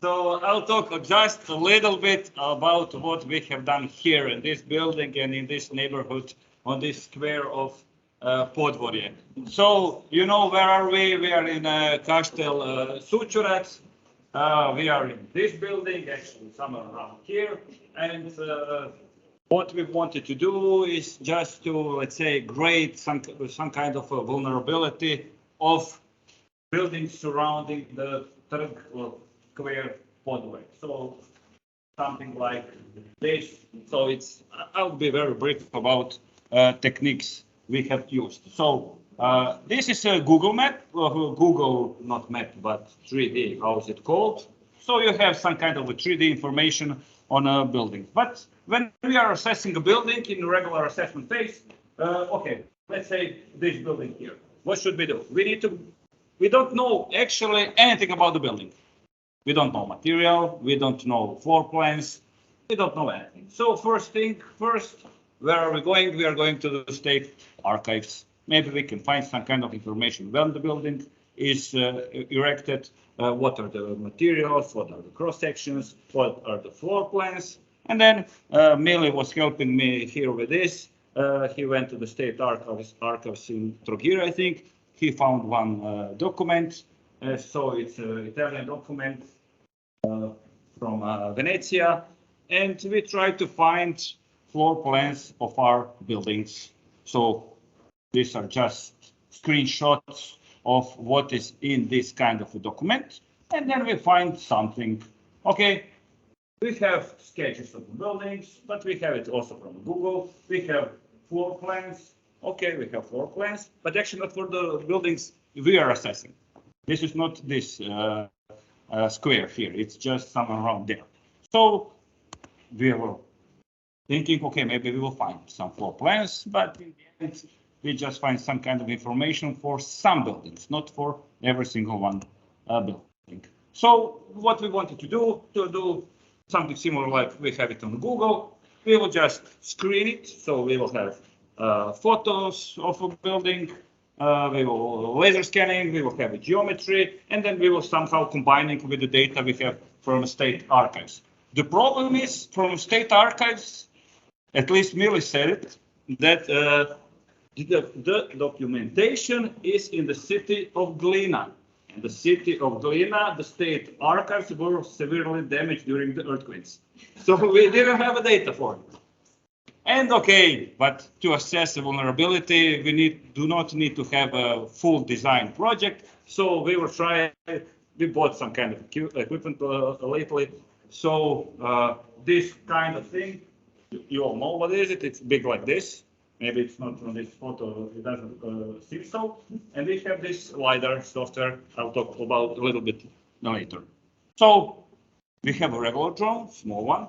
So I'll talk just a little bit about what we have done here in this building and in this neighborhood on this square of Podvorje. So, you know, where are we? We are in Kaštela Sučurac. We are in this building, actually somewhere around here. And what we wanted to do is just to, let's say, grade some kind of a vulnerability of buildings surrounding the Trg Podvorje. So something like this. So I'll be very brief about techniques we have used. So this is a Google map, Google not map, but 3D. How is it called? So you have some kind of a 3D information on a building. But when we are assessing a building in regular assessment phase, okay, let's say this building here. What should we do? We don't know actually anything about the building. We don't know material, we don't know floor plans, we don't know anything. So first, where are we going? We are going to the state archives. Maybe we can find some kind of information when the building is erected, what are the materials, what are the cross sections, what are the floor plans. And then Mili was helping me here with this. He went to the state archives in Trogir, I think. He found one document. So it's an Italian document from Venezia. And we tried to find floor plans of our buildings. So these are just screenshots of what is in this kind of a document. And then we find something. Okay, we have sketches of the buildings, but we have it also from Google. We have floor plans. Okay, we have floor plans, but actually not for the buildings we are assessing. This is not this square here. It's just somewhere around there. So we were thinking, okay, maybe we will find some floor plans, but in the end, we just find some kind of information for some buildings, not for every single one building. So what we wanted to do something similar like we have it on Google, we will just screen it. So we will have photos of a building, we will laser scanning, we will have a geometry, and then we will somehow combining with the data we have from state archives. The problem is from state archives, at least Mili said it, that the documentation is in the city of Glina. In the city of Glina, the state archives were severely damaged during the earthquakes. So we didn't have a data for it. And okay, but to assess the vulnerability, we do not need to have a full design project. So we bought some kind of equipment lately. So this kind of thing, you all know what is it? It's big like this. Maybe it's not on this photo, it doesn't seem so. And we have this LIDAR software I'll talk about a little bit later. So we have a regular drone, small one,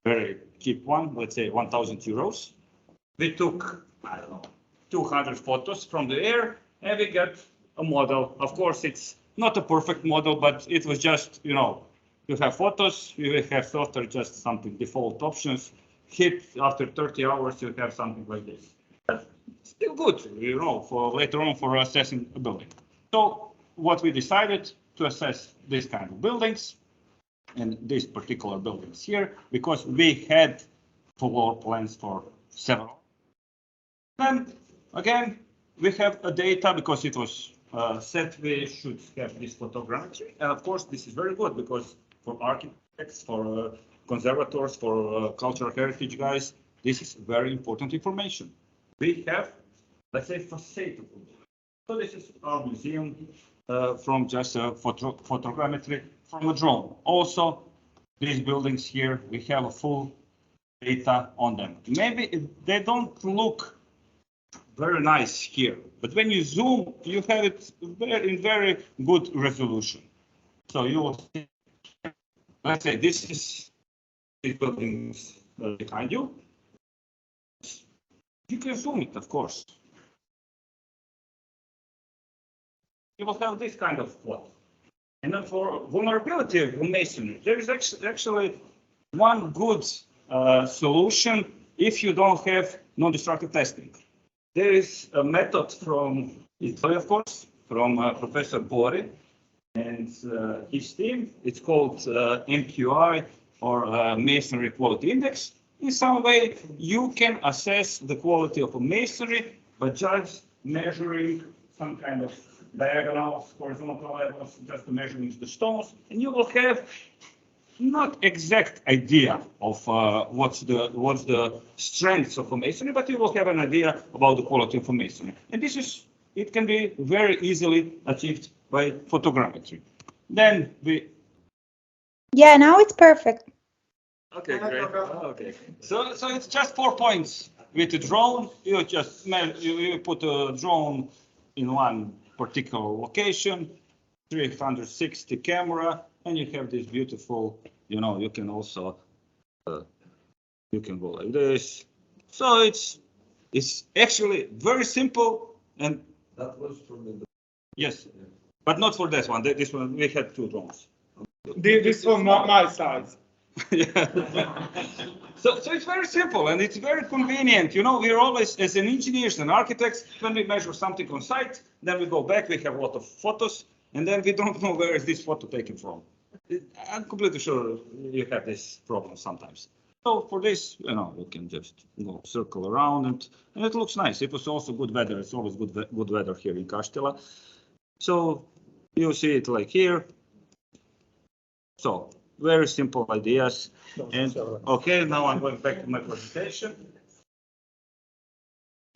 very cheap one, let's say 1,000 euros. We took, I don't know, 200 photos from the air and we got a model. Of course, it's not a perfect model, but it was just, you know, you have photos, you have software, just something default options. Hit after 30 hours, you have something like this. But still good, you know, for later on for assessing a building. So what we decided to assess this kind of buildings and these particular buildings here, because we had floor plans for several. Then again, we have a data because it was said we should have this photogrammetry. And of course, this is very good because for architects, for conservators, for cultural heritage guys, this is very important information. We have, let's say, facade. So this is our museum from just photogrammetry from a drone. Also, these buildings here, we have a full data on them. Maybe they don't look very nice here, but when you zoom, you have it in very good resolution. So you will see, let's say this is these buildings behind you. You can zoom it, of course. You will have this kind of plot. And then for vulnerability of masonry, there is actually one good solution if you don't have non-destructive testing. There is a method from Italy, of course, from Professor Bori. and his team. It's called MQI, or Masonry Quality Index. In some way, you can assess the quality of a masonry by just measuring some kind of diagonals, horizontal levels, just measuring the stones, and you will have not exact idea of what's the strengths of a masonry, but you will have an idea about the quality of a masonry. And it can be very easily achieved by photogrammetry. Then we. Yeah, now it's perfect. Okay, great. Okay, so it's just 4 points with a drone. You just you put a drone in one particular location, 360 camera, and you have this beautiful. You can also you can go like this. So it's actually very simple, and That was from the. yes, but not for this one. This one we had 2 drones. This one, my size. Yeah. So it's very simple and it's very convenient. We're always, as an engineers and architects, when we measure something on site, then we go back, we have a lot of photos, and then we don't know where is this photo taken from. I'm completely sure you have this problem sometimes. So for this, you can just go circle around and it looks nice. It was also good weather. It's always good weather here in Kaštela. So you see it like here. So very simple ideas. And okay, now I'm going back to my presentation.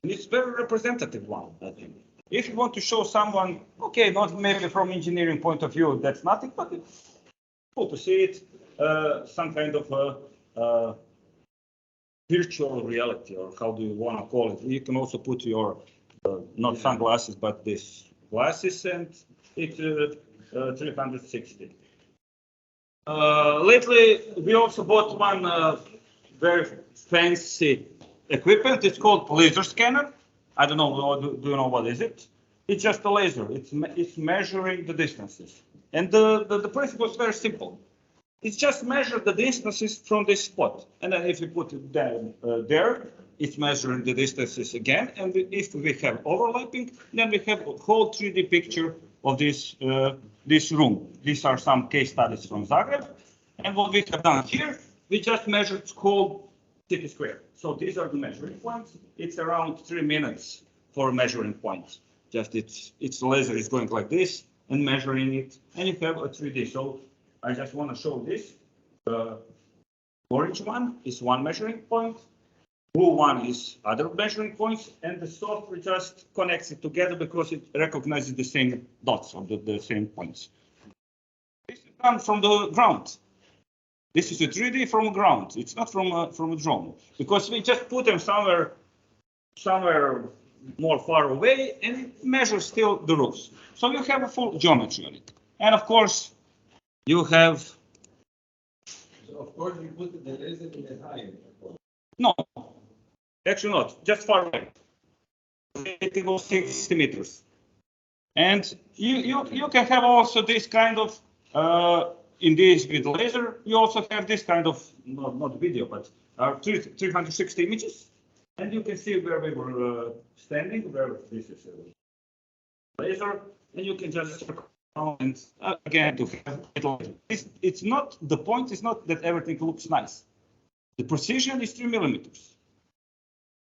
And it's very representative one, I think. If you want to show someone, okay, not maybe from engineering point of view, that's nothing, but it's cool to see it, some kind of virtual reality, or how do you want to call it? You can also put your, not sunglasses, but these glasses, and it's 360. Lately, we also bought one very fancy equipment. It's called laser scanner. I don't know, do you know what is it? It's just a laser. It's measuring the distances. And the principle is very simple. It's just measure the distances from this spot. And then if you put it there, it's measuring the distances again. And if we have overlapping, then we have a whole 3D picture of this room. These are some case studies from Zagreb. And what we have done here, we just measured whole city square. So these are the measuring points. It's around 3 minutes for measuring points. Just its laser is going like this and measuring it, and you have a 3D. So I just want to show this. The orange one is one measuring point. Blue one is other measuring points, and the software just connects it together because it recognizes the same dots or the same points. This is done from the ground. This is a 3D from the ground. It's not from a drone, because we just put them somewhere more far away, and it measures still the roofs. So you have a full geometry on it, and of course you have. So of course, you put the laser in the higher. No, actually not. Just far away. It goes 60 meters, and you can have also this kind of. In this with laser, you also have this kind of, not video, but 360 images. And you can see where we were standing, where this is a laser, and you can just and again to have it. It's not, the point is not that everything looks nice. The precision is 3 millimeters.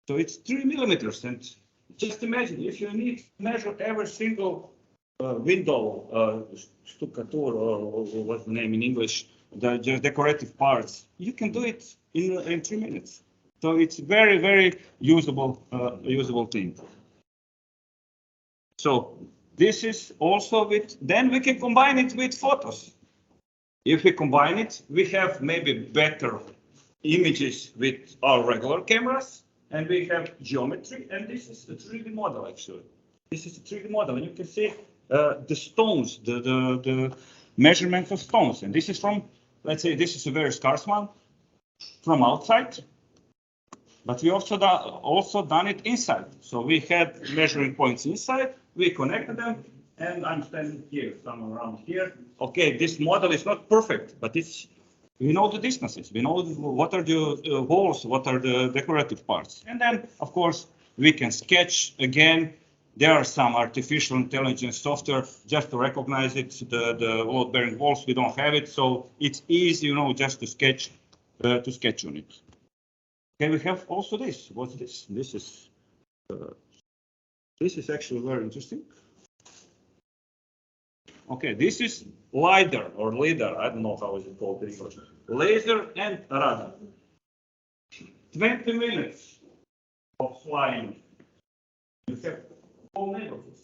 So it's 3 millimeters, and just imagine if you need to measure every single window, stuccature, or what's the name in English, the decorative parts, you can do it in 3 minutes. So it's very, very usable thing. So this is also then we can combine it with photos. If we combine it, we have maybe better images with our regular cameras, and we have geometry, and this is a 3D model actually. This is a 3D model, and you can see the stones, the measurement of stones. And this is from, let's say, this is a very scarce one from outside, but we also done it inside. So we had measuring points inside, we connected them, and I'm standing here, somewhere around here. Okay, this model is not perfect, but we know the distances, we know what are the walls, what are the decorative parts. And then, of course, we can sketch again There are some artificial intelligence software just to recognize it. The load-bearing walls, we don't have it, so it's easy, just to sketch on it. Okay, we have also this. What's this? This is actually very interesting. Okay, this is LIDAR or LIDAR. I don't know how is it called in English. Laser and radar. 20 minutes of flying. You have whole neighborhoods.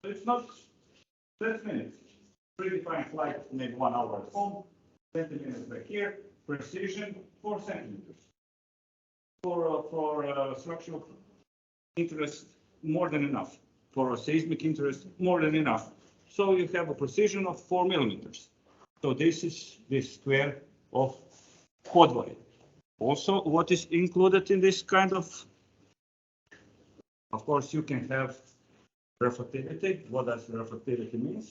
So it's not 30 minutes. Predefined flight, maybe 1 hour at home, 20 minutes back here. Precision 4 centimeters. For structural interest, more than enough. For seismic interest, more than enough. So you have a precision of 4 millimeters. So this is the square of Podvorje. Also, what is included in this kind of course, you can have reflectivity. What does reflectivity mean?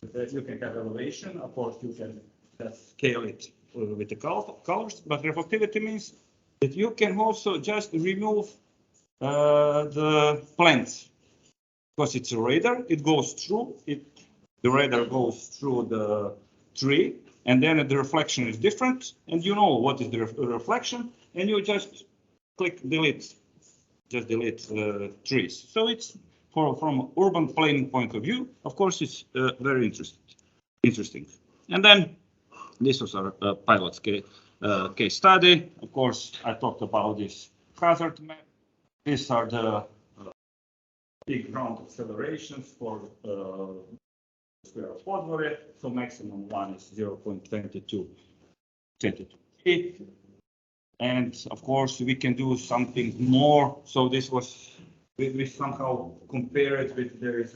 You can have elevation. Of course, you can just scale it with the colors, but reflectivity means that you can also just remove the planes. Because it's a radar, it goes through it. The radar goes through the tree, and then the reflection is different, and you know what is the reflection, and you just click delete, just delete trees. So it's from urban planning point of view, of course, it's very interesting. And then this was our pilot case study. Of course, I talked about this hazard map. These are the big ground accelerations for square of Podvorje. So maximum one is 0.22. And of course, we can do something more. So this was, we somehow compare it with, there is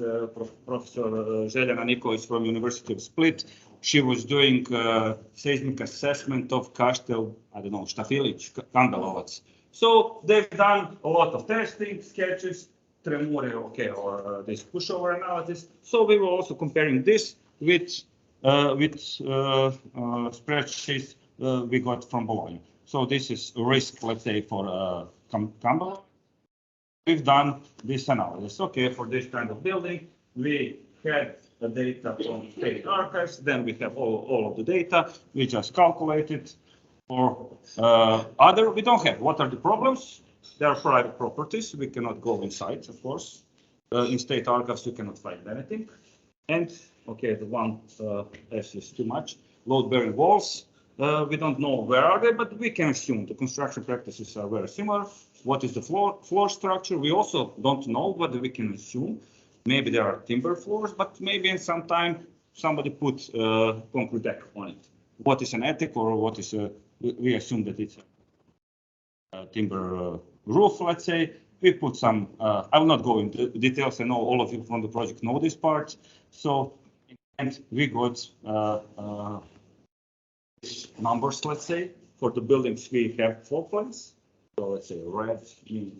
Professor Željana Nikolić from University of Split. She was doing seismic assessment of Kaštela, I don't know, Štafilić, Kandelovac. So they've done a lot of testing, sketches, tremore, okay, or this pushover analysis. So we were also comparing this with spreadsheets we got from Bologna. So this is a risk, let's say, for Campbell. We've done this analysis. Okay, for this kind of building, we had the data from state archives. Then we have all of the data. We just calculated. For other, we don't have. What are the problems? There are private properties. We cannot go inside, of course. In state archives, you cannot find anything. And, okay, the one S is too much. Load-bearing walls. We don't know where are they, but we can assume the construction practices are very similar. What is the floor structure? We also don't know, but we can assume. Maybe there are timber floors, but maybe in some time somebody put a concrete deck on it. What is an attic, or what is a, we assume that it's a timber roof, let's say. We put some, I will not go into details. I know all of you from the project know this part. So, and we got numbers, let's say, for the buildings we have floor plans. So let's say red means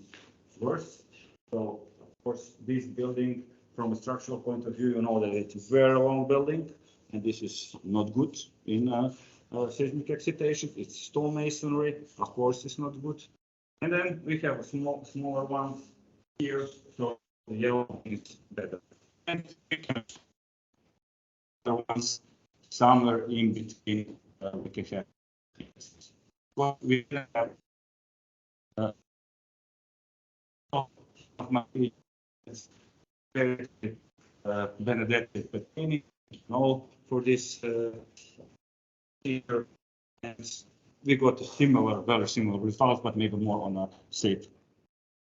worse. So of course, this building from a structural point of view, you know that it's a very long building, and this is not good in seismic excitation. It's stone masonry, of course, it's not good. And then we have a smaller ones here, so the yellow is better. And we can the ones somewhere in between. We can have what we have. Benedette Pettini, for this here, and we got a very similar results, but maybe more on a state